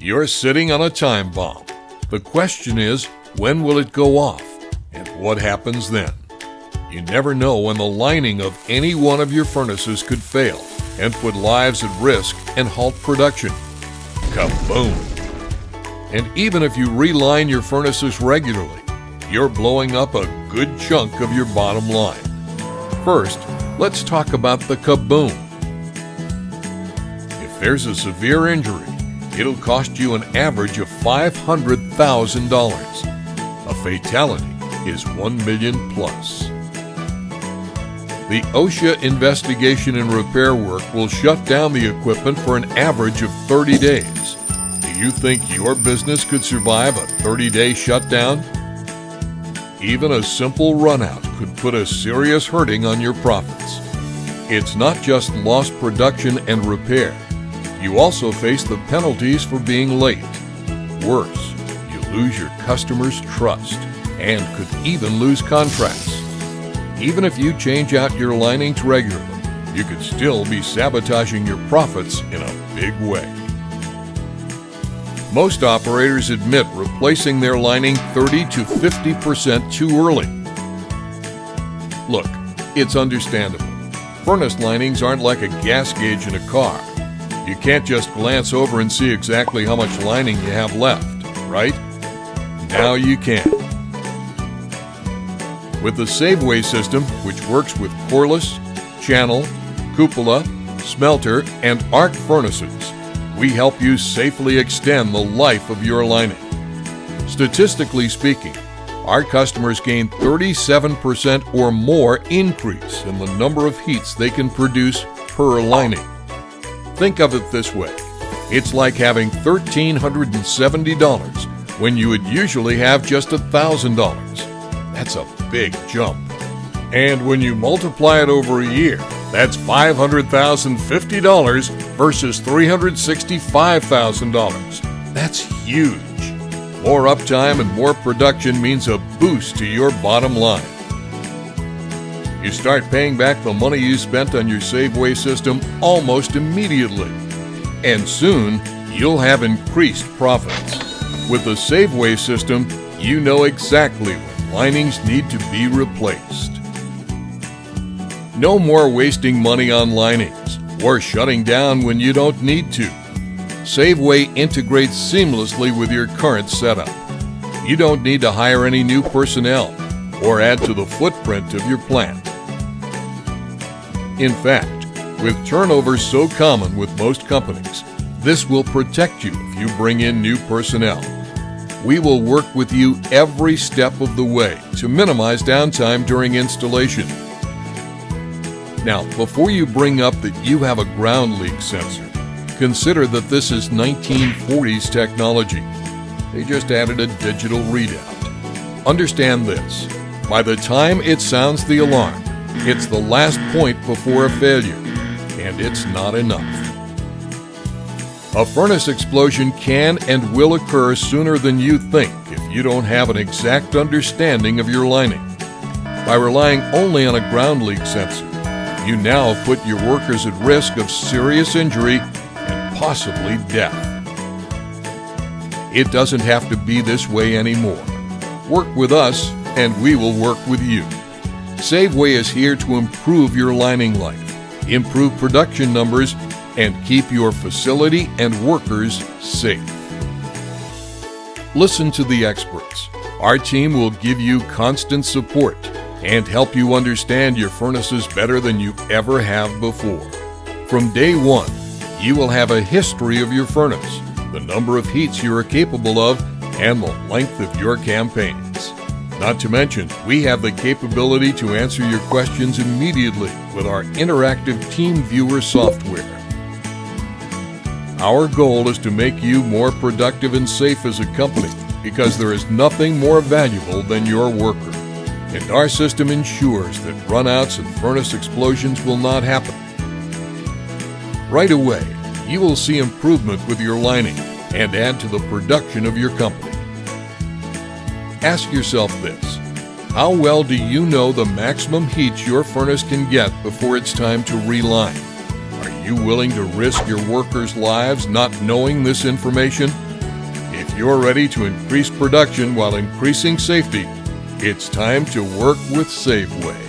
You're sitting on a time bomb. The question is, when will it go off? And what happens then? You never know when the lining of any one of your furnaces could fail and put lives at risk and halt production. Kaboom! And even if you reline your furnaces regularly, you're blowing up a good chunk of your bottom line. First, let's talk about the kaboom. If there's a severe injury, it'll cost you an average of $500,000. A fatality is $1 million plus. The OSHA investigation and repair work will shut down the equipment for an average of 30 days. Do you think your business could survive a 30-day shutdown? Even a simple runout could put a serious hurting on your profits. It's not just lost production and repair. You also face the penalties for being late. Worse, you lose your customers' trust and could even lose contracts. Even if you change out your linings regularly, you could still be sabotaging your profits in a big way. Most operators admit replacing their lining 30 to 50% too early. Look, it's understandable. Furnace linings aren't like a gas gauge in a car. You can't just glance over and see exactly how much lining you have left, right? Now you can. With the Saveway system, which works with coreless, channel, cupola, smelter, and arc furnaces, we help you safely extend the life of your lining. Statistically speaking, our customers gain 37% or more increase in the number of heats they can produce per lining. Think of it this way. It's like having $1,370 when you would usually have just $1,000. That's a big jump. And when you multiply it over a year, that's $500,050 versus $365,000. That's huge. More uptime and more production means a boost to your bottom line. You start paying back the money you spent on your Saveway system almost immediately. And soon, you'll have increased profits. With the Saveway system, you know exactly when linings need to be replaced. No more wasting money on linings or shutting down when you don't need to. Saveway integrates seamlessly with your current setup. You don't need to hire any new personnel or add to the footprint of your plant. In fact, with turnover so common with most companies, this will protect you if you bring in new personnel. We will work with you every step of the way to minimize downtime during installation. Now, before you bring up that you have a ground leak sensor, consider that this is 1940s technology. They just added a digital readout. Understand this. By the time it sounds the alarm, it's the last point before a failure, and it's not enough. A furnace explosion can and will occur sooner than you think if you don't have an exact understanding of your lining. By relying only on a ground leak sensor, you now put your workers at risk of serious injury and possibly death. It doesn't have to be this way anymore. Work with us, and we will work with you. Saveway is here to improve your lining life, improve production numbers, and keep your facility and workers safe. Listen to the experts. Our team will give you constant support and help you understand your furnaces better than you ever have before. From day one, you will have a history of your furnace, the number of heats you are capable of, and the length of your campaigns. Not to mention, we have the capability to answer your questions immediately with our interactive Team Viewer software. Our goal is to make you more productive and safe as a company because there is nothing more valuable than your worker. And our system ensures that runouts and furnace explosions will not happen. Right away, you will see improvement with your lining and add to the production of your company. Ask yourself this: how well do you know the maximum heat your furnace can get before it's time to reline? Are you willing to risk your workers' lives not knowing this information? If you're ready to increase production while increasing safety, it's time to work with Safeway.